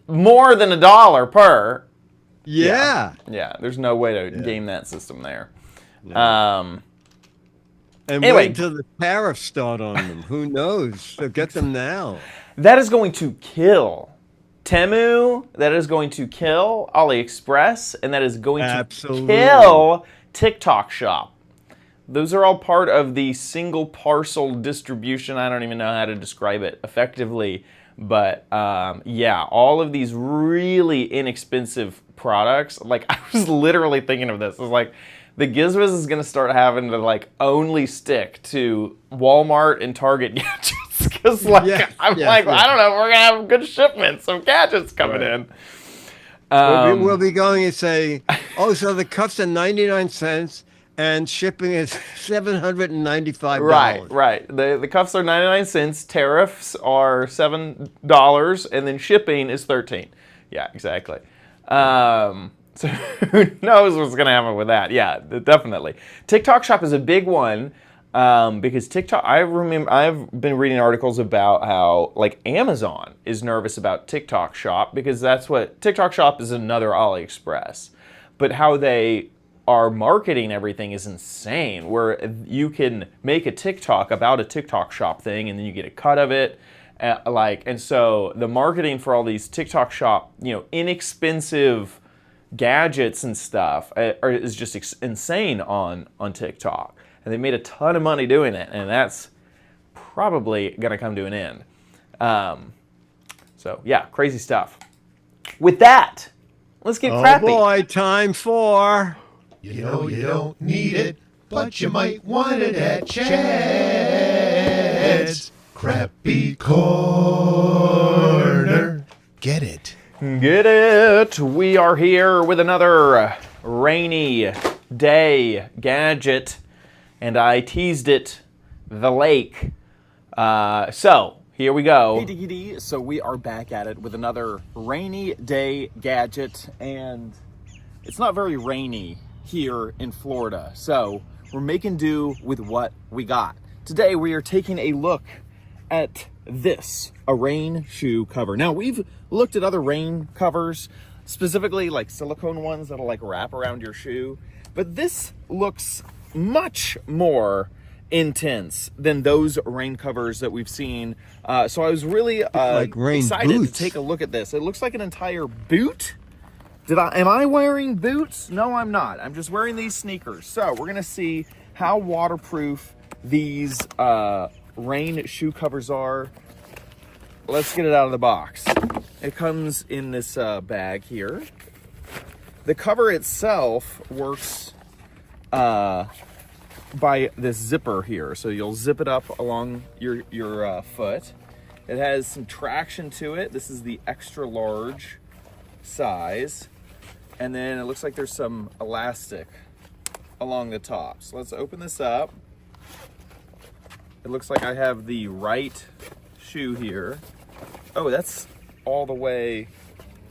more than $1 per.
Yeah.
Yeah, there's no way to game that system there.
And
Anyway.
wait until the tariffs start on them. Who knows? So get them now.
That is going to kill Temu, that is going to kill AliExpress, and that is going
Absolutely.
to kill TikTok Shop. Those are all part of the single parcel distribution. I don't even know how to describe it effectively. But yeah, all of these really inexpensive products, like I was literally thinking of this. It's like the Giz Wiz is going to start having to like only stick to Walmart and Target gadgets. Because like,
Yeah,
I'm
yeah,
like,
yeah.
I don't know, we're going to have good shipments of gadgets coming in.
We'll be going and say, oh, so the cups are 99 cents and shipping is $795.
Right. The cuffs are 99 cents, tariffs are $7, and then shipping is 13. Yeah, exactly. So who knows what's going to happen with that? Yeah, definitely. TikTok Shop is a big one because TikTok. I remember I've been reading articles about how like Amazon is nervous about TikTok Shop because that's what TikTok Shop is, another AliExpress, but how they are marketing everything is insane. Where you can make a TikTok about a TikTok Shop thing, and then you get a cut of it. And so the marketing for all these TikTok Shop, inexpensive gadgets and stuff is just insane on TikTok, and they made a ton of money doing it, and that's probably going to come to an end. So So yeah, crazy stuff. With that, let's get
Oh
crappy.
boy, time for...
You know you don't need it, but you might want it at Chad's Crappy Corner. Get it?
Get it. We are here with another rainy day gadget, and I teased it, the lake. So here we go. Hey, DD. So we are back at it with another rainy day gadget, and it's not very rainy here in Florida, so we're making do with what we got. Today we are taking a look at this, a rain shoe cover. Now we've looked at other rain covers, specifically like silicone ones that'll like wrap around your shoe, but this looks much more intense than those rain covers that we've seen. So I was really
like rain
excited
boots.
to take a look at this. It looks like an entire boot. Am I wearing boots? No, I'm not. I'm just wearing these sneakers. So we're gonna see how waterproof these rain shoe covers are. Let's get it out of the box. It comes in this bag here. The cover itself works by this zipper here. So you'll zip it up along your foot. It has some traction to it. This is the extra large size. And then it looks like there's some elastic along the top. So let's open this up. It looks like I have the right shoe here. Oh, that's all the way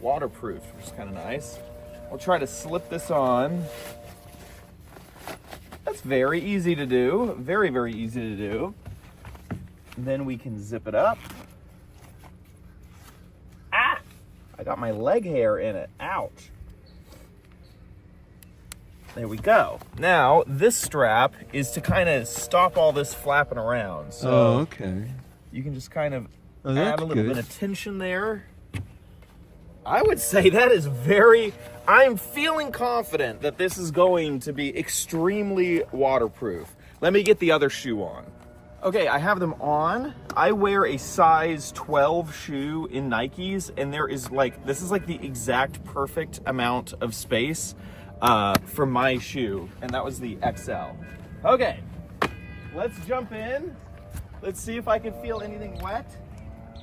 waterproof, which is kind of nice. I'll try to slip this on. That's very easy to do. Very, very easy to do. And then we can zip it up. Ah! I got my leg hair in it. Ouch. There we go. Now, this strap is to kind of stop all this flapping around. So
okay.
you can just kind of
Oh,
add
that's
a little
good.
bit of tension there. I would say that is I'm feeling confident that this is going to be extremely waterproof. Let me get the other shoe on. Okay, I have them on. I wear a size 12 shoe in Nikes, and this is like the exact perfect amount of space for my shoe, and that was the XL. Okay, let's jump in. Let's see if I can feel anything wet.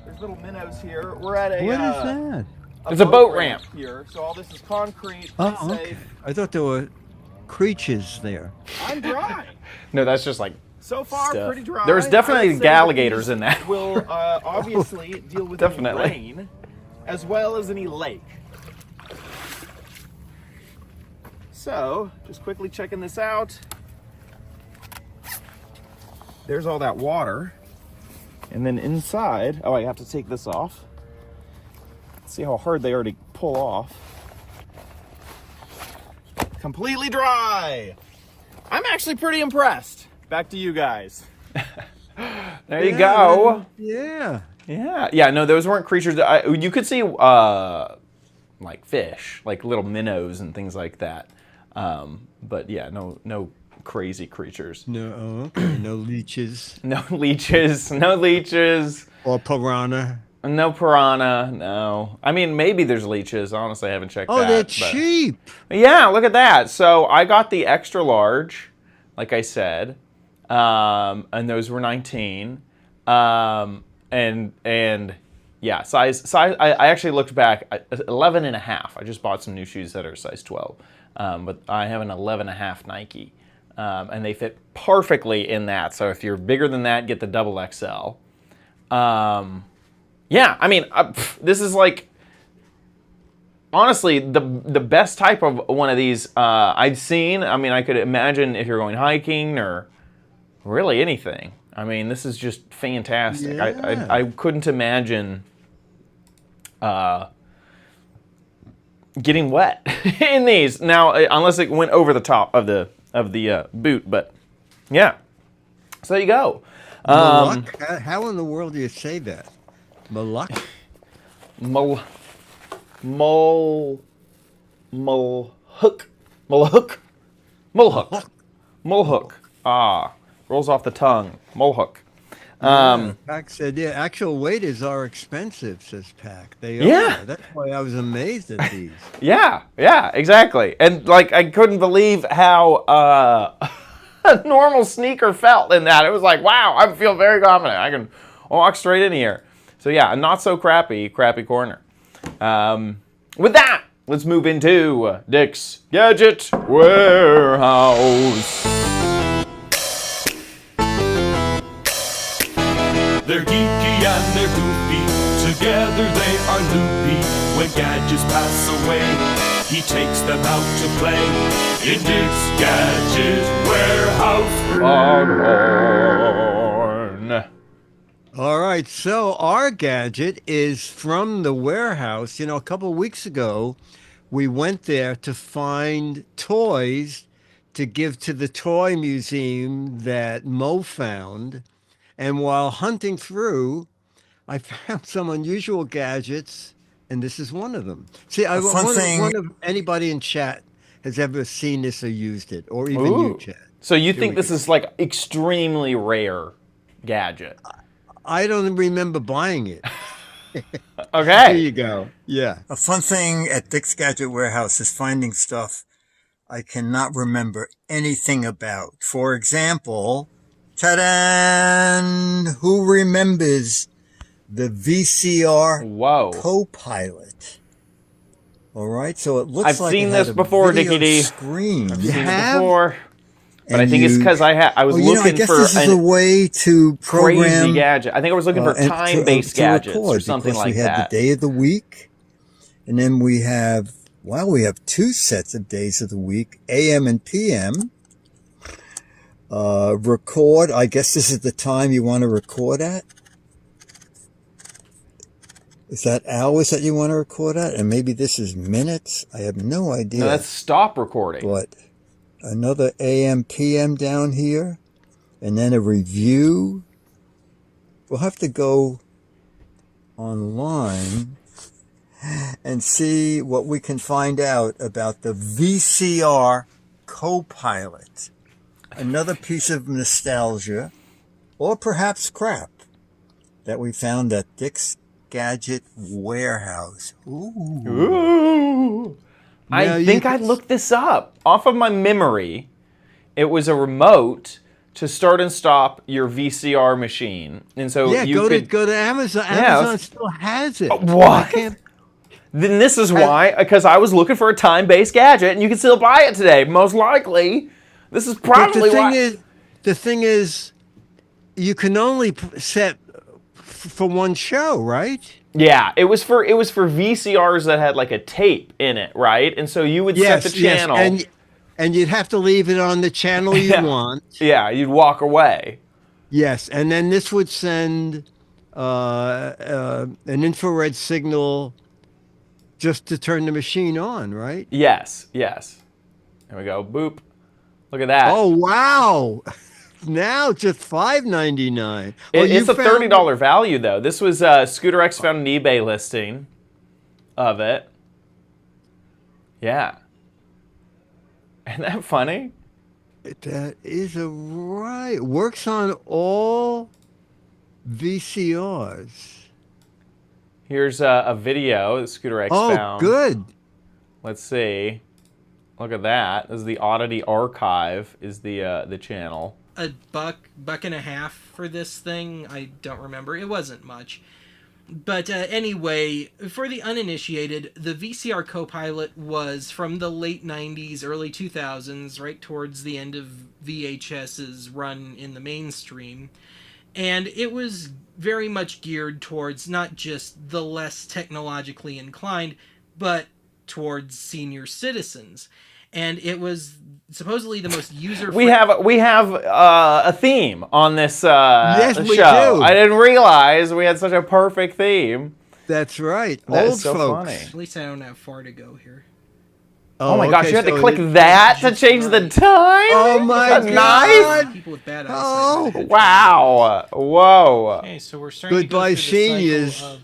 There's little minnows here. We're at
What is that?
It's a boat ramp here, so all this is concrete.
Oh,
safe.
okay. I thought there were creatures there.
I'm dry.
No, that's just like
So far,
stuff.
pretty dry.
There's
I
definitely
would say
alligators
that
in that.
these will obviously deal with any
Definitely.
rain as well as any lake. So, just quickly checking this out. There's all that water. And then inside, oh, I have to take this off. See how hard they are to pull off. Completely dry. I'm actually pretty impressed. Back to you guys.
There you go.
Yeah.
Yeah. No, those weren't creatures. You could see like fish, like little minnows and things like that. But yeah, no crazy creatures.
No, okay. No leeches.
No leeches. No leeches.
Or piranha.
No piranha. No. I mean, maybe there's leeches. Honestly, I haven't checked
Oh,
that.
they're
but-
cheap.
Yeah, look at that. So I got the extra large, like I said, and those were 19. And yeah, size. I actually looked back. 11 and a half. I just bought some new shoes that are size 12, but I have an 11 and a half Nike, and they fit perfectly in that. So if you're bigger than that, get the double XL. Yeah, I mean, this is like, honestly, the best type of one of these I've seen. I mean, I could imagine if you're going hiking or really anything. I mean, this is just fantastic.
Yeah.
I couldn't imagine getting wet in these. Now, unless it went over the top of the boot, but yeah. So there you go.
Maluk? How in the world do you say that? Maluk?
Mulhook. Ah, rolls off the tongue. Mulhook.
Pac said, yeah, actual waders are expensive, says Pac. They
Yeah.
are. That's why I was amazed at these.
Yeah, exactly. And like I couldn't believe how a normal sneaker felt in that. It was like, wow, I feel very confident. I can walk straight in here. So yeah, a not so crappy corner. With that, let's move into Dick's Gadget Warehouse.
They're geeky and they're goofy, together they are loopy. When gadgets pass away, he takes them out to play in Dick's Gadget Warehouse.
Foghorn.
All right, so our gadget is from the warehouse. You know, a couple of weeks ago, we went there to find toys to give to the toy museum that Mo found. And while hunting through, I found some unusual gadgets, and this is one of them. See, I wonder if anybody in chat has ever seen this or used it, or even you, chat.
So you think this is like extremely rare gadget?
I don't remember buying it.
Okay.
There you go. Yeah.
A fun thing at Dick's Gadget Warehouse is finding stuff I cannot remember anything about. For example, ta-da! Who remembers the VCR Co-Pilot? All right, so it looks
I've
like
seen
it had
this
a
before,
video
Dickie D.
screen.
I've seen it before. But I think it's because I was
I
looking
guess
for
this is a way to program
crazy gadget. I think I was looking for
and
time-based gadgets or something
because
like
we have
that.
the day of the week, and then we have two sets of days of the week, AM and PM. Record. I guess this is the time you want to record at. Is that hours that you want to record at? And maybe this is minutes. I have no idea.
No, that's stop recording.
But another AM, PM down here, and then a review. We'll have to go online and see what we can find out about the VCR Co-Pilot. Another piece of nostalgia, or perhaps crap, that we found at Dick's Gadget Warehouse.
Ooh.
Now
I think I looked this up. Off of my memory, it was a remote to start and stop your VCR machine. And so
Yeah,
you
go to Amazon.
Yeah,
Amazon still has it.
What?
I can't-
Then this is why, because I was looking for a time-based gadget, and you can still buy it today. Most likely, this is
But
probably
the thing is, you can only set for one show, right?
Yeah, it was for VCRs that had like a tape in it, right? And so you would set the channel.
And you'd have to leave it on the channel you want.
Yeah, you'd walk away.
Yes, and then this would send an infrared signal just to turn the machine on, right?
Yes. There we go. Boop. Look at that.
Oh, wow. Now just $5.99.
It's a $30 value, though. This was Scooter X found an eBay listing of it. Yeah. Isn't that funny?
That is right. Works on all VCRs.
Here's a video that Scooter X found.
Oh, good.
Let's see. Look at that. This is the Oddity Archive. Is the channel.
A buck and a half for this thing. I don't remember. It wasn't much. But anyway, for the uninitiated, the VCR Co-Pilot was from the late 90s, early 2000s, right towards the end of VHS's run in the mainstream. And it was very much geared towards not just the less technologically inclined, but towards senior citizens. And it was supposedly the most user-friendly.
We have a theme on this
Yes,
show.
we do.
I didn't realize we had such a perfect theme.
That's right.
That
Old
is so
folks.
funny.
At least I don't have far to go here.
Oh my gosh,
okay,
you had to
so
click that to change the time?
Oh my
That's
God.
nice.
People with bad
Oh.
eyesight.
Wow. Whoa.
Okay, so we're starting
Goodbye,
to go through the
seniors.
cycle of,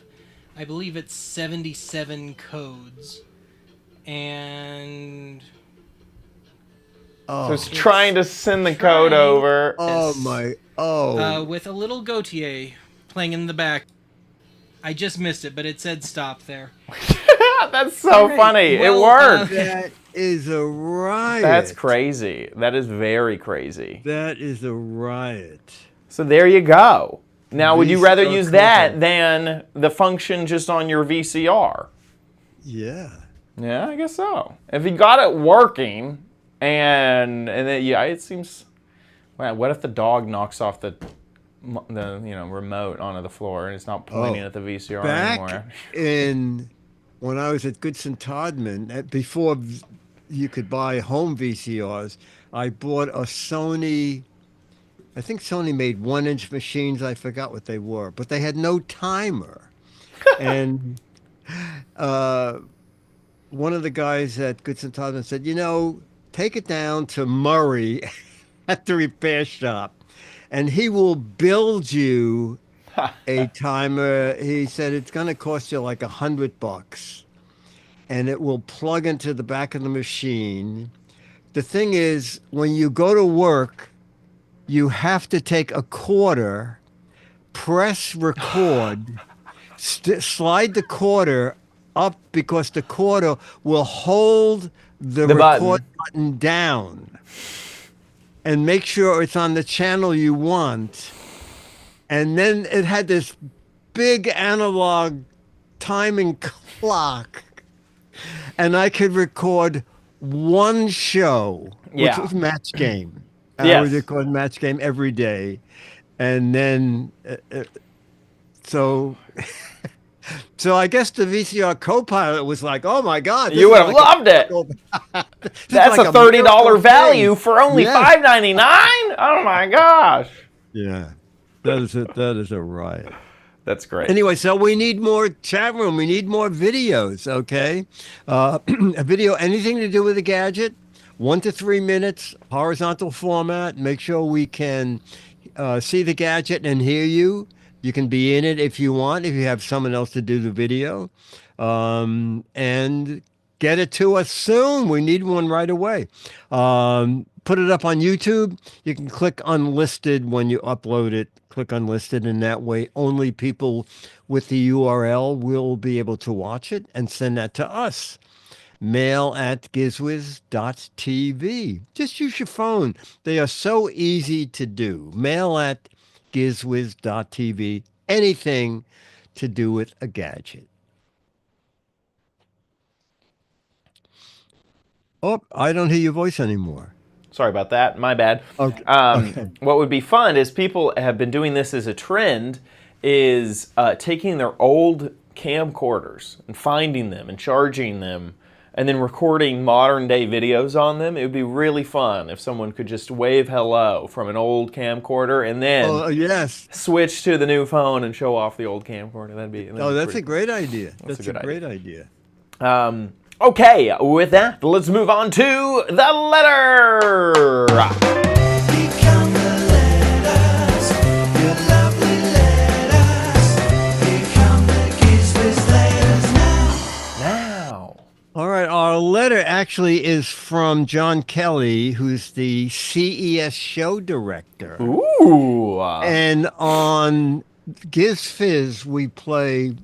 I believe it's 77 codes. And
So it's trying to send the code over.
Oh my! Oh.
With a little Gautier playing in the back. I just missed it, but it said stop there.
That's so funny.
Well,
it worked.
That is a riot.
That's crazy. That is very crazy.
That is a riot.
So there you go. Now, would you rather
VCR
use that
Co-Pilot.
than the function just on your VCR?
Yeah.
Yeah, I guess so. If you got it working, and then yeah, it seems. Wow, what if the dog knocks off the remote onto the floor and it's not pointing at the VCR anymore?
When I was at Goodson Todman, before you could buy home VCRs, I bought a Sony. I think Sony made 1-inch machines. I forgot what they were, but they had no timer. And one of the guys at Goodson Todman said, take it down to Murray at the repair shop, and he will build you a timer. He said it's going to cost you like $100, and it will plug into the back of the machine. The thing is, when you go to work, you have to take a quarter, press record, slide the quarter up because the quarter will hold the record button down and make sure it's on the channel you want. And then it had this big analog timing clock, and I could record one show, which was Match Game. I would record Match Game every day. And then, so I guess the VCR Co-Pilot was like, oh my God.
You would have loved it. That's like a $30 value for only $5.99? Oh my gosh.
Yeah, that is a riot.
That's great.
Anyway, so we need more chat room. We need more videos, okay? A video, anything to do with a gadget, 1 to 3 minutes, horizontal format. Make sure we can see the gadget and hear you. You can be in it if you want, if you have someone else to do the video. And get it to us soon. We need one right away. Put it up on YouTube. You can click unlisted when you upload it. Click unlisted, and that way only people with the URL will be able to watch it and send that to us. mail@gizwiz.tv. Just use your phone. They are so easy to do. mail@gizwiz.tv. Anything to do with a gadget. Oh, I don't hear your voice anymore.
Sorry about that. My bad.
Okay.
What would be fun is people have been doing this as a trend is taking their old camcorders and finding them and charging them and then recording modern day videos on them. It would be really fun if someone could just wave hello from an old camcorder and then switch to the new phone and show off the old camcorder.
That's a great idea. That's a great idea.
Okay, with that, let's move on to the letter.
Become the letters, your lovely letters. Become the Giz Wiz letters now.
All right, our letter actually is from John Kelly, who's the CES show director.
Ooh.
And on Giz Fiz, we play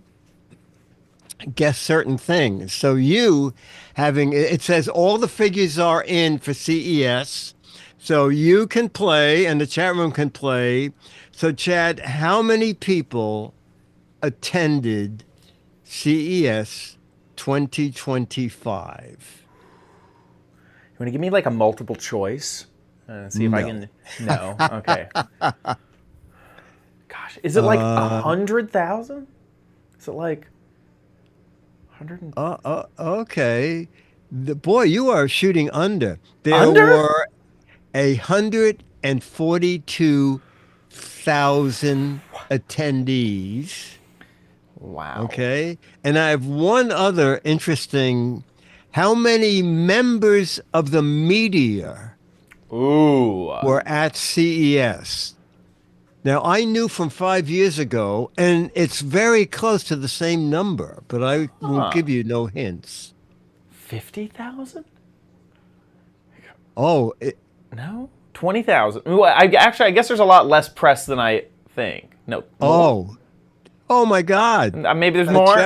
guess certain things. So it says all the figures are in for CES. So you can play and the chat room can play. So Chad, how many people attended CES 2025?
You want to give me like a multiple choice? See if I can. No. Okay. Gosh, is it like 100,000? Is it like 100?
Okay. Boy, you are shooting under. There were 142,000 attendees.
Wow.
Okay. And I have one other interesting. How many members of the media were at CES? Now, I knew from 5 years ago, and it's very close to the same number, but I will give you no hints.
50,000?
Oh,
No, 20,000. Well, I guess there's a lot less press than I think. No.
oh my God.
Maybe there's more.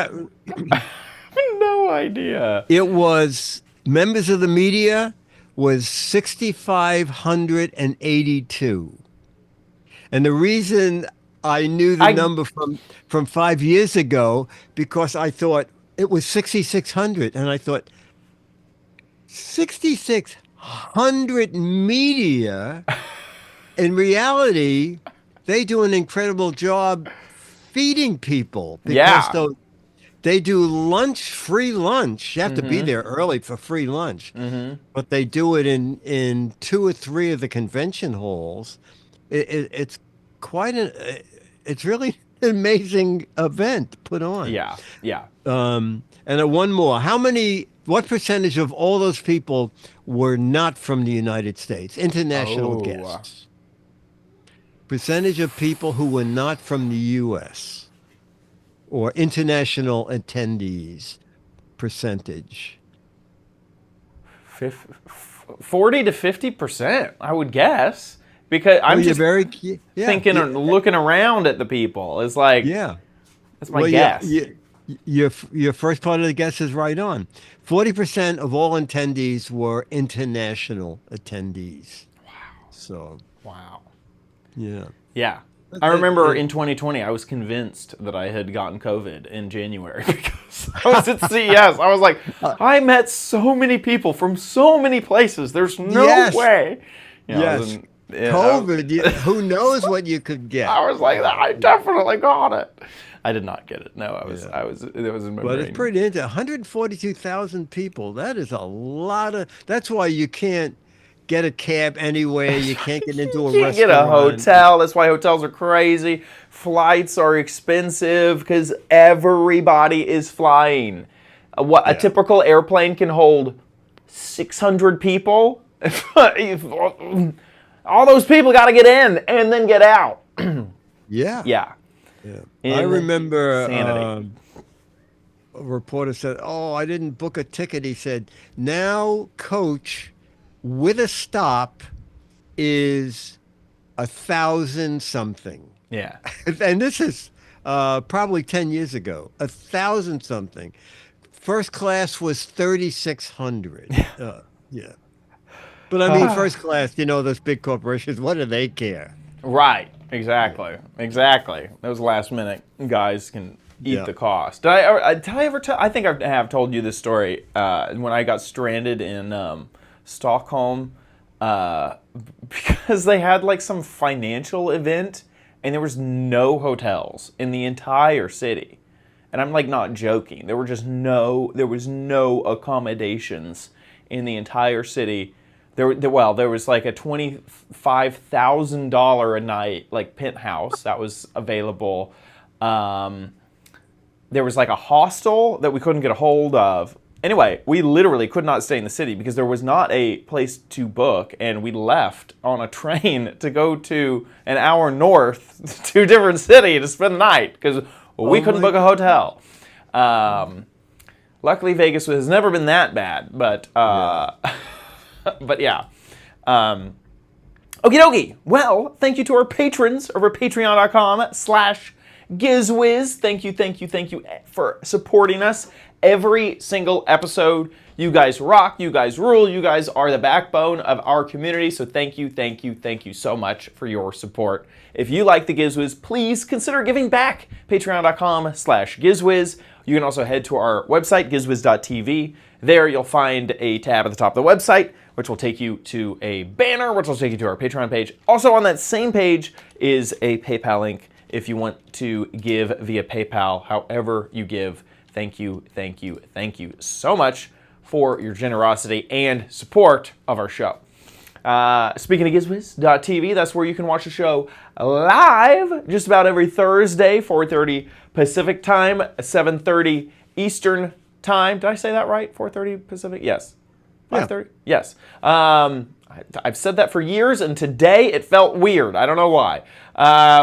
No idea.
It was members of the media was 6,582. And the reason I knew the number from 5 years ago, because I thought it was 6,600. And I thought, 6,600 media. In reality, they do an incredible job feeding people. Because they do lunch, free lunch. You have to be there early for free lunch. But they do it in 2 or 3 of the convention halls. It's quite it's really an amazing event put on.
Yeah.
And one more. What percentage of all those people were not from the United States? International guests. Percentage of people who were not from the U.S. or international attendees percentage.
40 to 50%, I would guess. Because I'm just thinking and looking around at the people. It's like, that's my guess.
Your first part of the guess is right on. 40% of all attendees were international attendees.
Wow.
So.
Wow.
Yeah.
Yeah. I remember in 2020, I was convinced that I had gotten COVID in January because I was at CES. I was like, I met so many people from so many places. There's no way.
Yes. COVID, who knows what you could get?
I was like, I definitely got it. I did not get it. No, it was in my brain.
But it's pretty interesting. 142,000 people. That is a lot that's why you can't get a cab anywhere. You can't get into a restaurant.
Get a hotel. That's why hotels are crazy. Flights are expensive because everybody is flying. A typical airplane can hold 600 people. All those people got to get in and then get out.
Yeah. I remember a reporter said, I didn't book a ticket. He said, now coach with a stop is 1,000 something.
Yeah.
And this is probably 10 years ago. 1,000 something. First class was 3,600. Yeah. But I mean, first class, those big corporations, what do they care?
Right. Exactly. Those last minute guys can eat the cost. Did I think I have told you this story when I got stranded in Stockholm because they had like some financial event and there was no hotels in the entire city. And I'm like not joking. There was no accommodations in the entire city. There was like a $25,000 a night like penthouse that was available. There was like a hostel that we couldn't get a hold of. Anyway, we literally could not stay in the city because there was not a place to book, and we left on a train to go to an hour north to a different city to spend the night because we couldn't book a hotel. Luckily, Vegas has never been that bad, but but yeah. Okie dokie. Well, thank you to our patrons over patreon.com/Giz Wiz. Thank you for supporting us every single episode. You guys rock. You guys rule. You guys are the backbone of our community. So thank you so much for your support. If you like the Giz Wiz, please consider giving back. Patreon.com/Giz Wiz. You can also head to our website, gizwiz.tv. There you'll find a tab at the top of the website, which will take you to a banner, which will take you to our Patreon page. Also on that same page is a PayPal link if you want to give via PayPal. However you give, thank you so much for your generosity and support of our show. Speaking of gizwiz.tv, that's where you can watch the show live just about every Thursday, 4:30 Pacific time, 7:30 Eastern time. Did I say that right? 4:30 Pacific? Yes. 5:30? Yes. I've said that for years, and today it felt weird. I don't know why.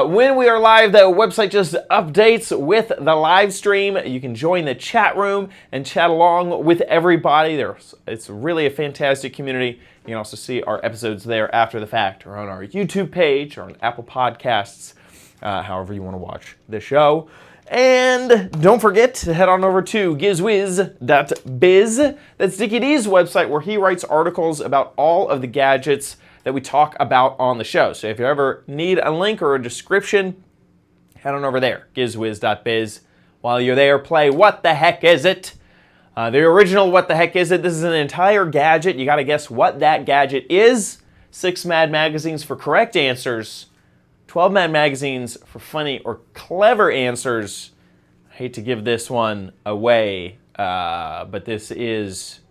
When we are live, the website just updates with the live stream. You can join the chat room and chat along with everybody. It's really a fantastic community. You can also see our episodes there after the fact, or on our YouTube page, or on Apple Podcasts, however you want to watch the show. And don't forget to head on over to gizwiz.biz. That's Dickie D's website, where he writes articles about all of the gadgets that we talk about on the show. So if you ever need a link or a description, head on over there, gizwiz.biz. While you're there, play What the Heck Is It? The original What the Heck Is It? This is an entire gadget. You got to guess what that gadget is. 6 Mad Magazines for correct answers. 12 Mad Magazines for funny or clever answers. I hate to give this one away, but this is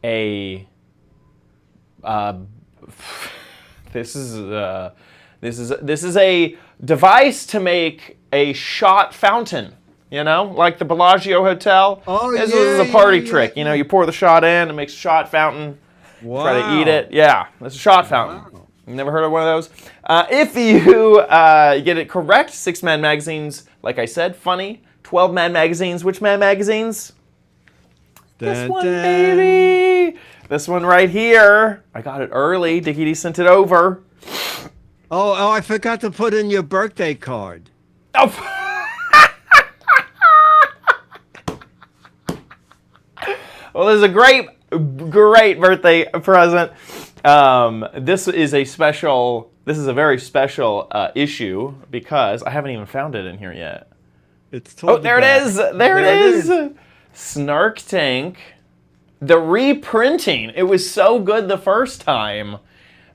a this is a device to make a shot fountain. You know, like the Bellagio Hotel.
Oh,
this is a party trick.
yeah.
You know, you pour the shot in, it makes a shot fountain.
Wow.
Try to eat it. Yeah, it's a shot fountain.
Wow.
Never heard of one of those? If you get it correct, 6 Mad Magazines, like I said, funny. 12 Mad Magazines. Which Mad Magazines? This one, baby. This one right here. I got it early. Dickie D sent it over.
Oh, I forgot to put in your birthday card.
Oh. Well, this is a great birthday present. This is a very special issue because I haven't even found it in here yet.
It's
there it is. There it is. Snark Tank. The reprinting. It was so good the first time.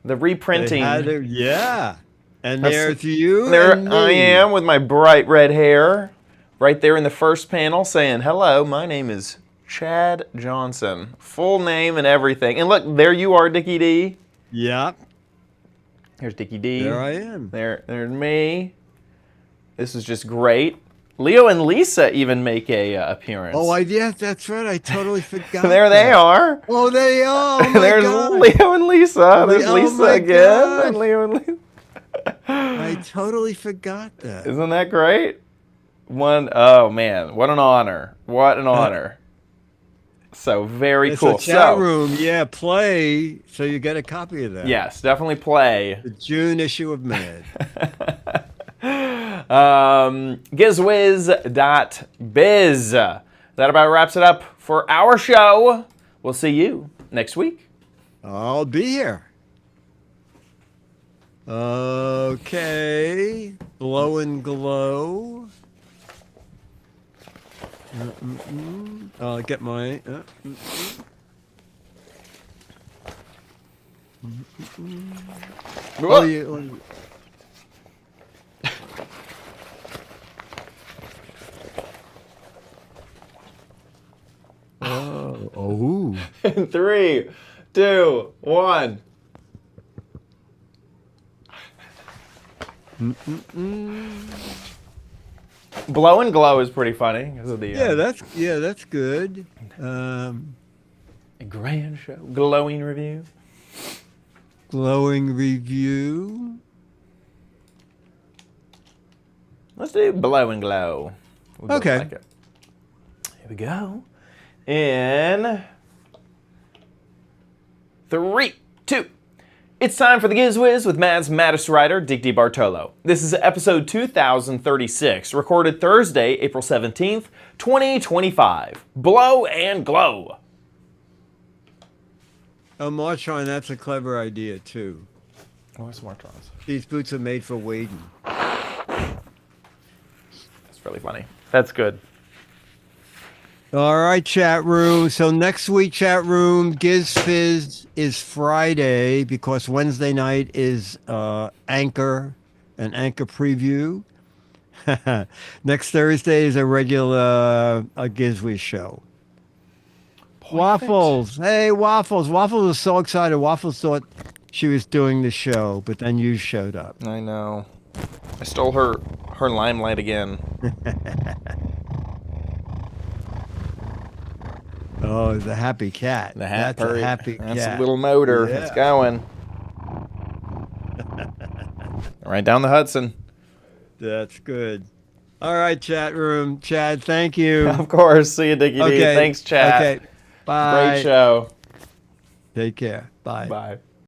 The reprinting.
Yeah. And there's you.
There
and me.
I am with my bright red hair. Right there in the first panel saying, hello, my name is Chad Johnson. Full name and everything. And look, there you are, Dickie D.
Yeah.
Here's Dickie D.
There I am.
There's me. This is just great. Leo and Lisa even make a appearance.
Oh, yeah, that's right. I totally forgot.
There they are.
Oh, they are. Oh, my
There's
God.
Leo and Lisa. There's
Oh,
Lisa
my
again.
God.
And Leo and Lisa.
I totally forgot that.
Isn't that great? Oh man, what an honor. What an honor. So very cool.
It's a chat room. Yeah, play so you get a copy of that.
Yes, definitely play.
The June issue of Mad.
GizWiz.biz. That about wraps it up for our show. We'll see you next week.
I'll be here. Okay. Blow and glow. I'll get my. Oh, you. Oh.
3, 2, 1. Blow and glow is pretty funny because of the
that's good.
A grand show, glowing review.
Glowing review.
Let's do blow and glow. We'll
Okay.
like it. Here we go. In 3, 2. It's time for the Giz Wiz with Mad's maddest writer, Dick D. Bartolo. This is episode 2036, recorded Thursday, April 17th, 2025. Blow and glow.
Oh, Martron, that's a clever idea, too.
Where's Martrons?
These boots are made for wading.
That's really funny. That's good.
All right, chat room. So next week, chat room, Giz Fiz is Friday because Wednesday night is an anchor preview. Next Thursday is a regular Giz Wiz show. Perfect. Waffles. Hey, Waffles. Waffles was so excited. Waffles thought she was doing the show, but then you showed up.
I know. I stole her limelight again.
Oh, the happy cat.
The
That's a happy
That's
cat.
a little motor. It's
Yeah.
going. Right down the Hudson.
That's good. All right, chat room. Chad, thank you.
Of course. See you, Dickie D.
Okay.
Thanks, chat.
Okay. Bye.
Great show.
Take care. Bye.
Bye.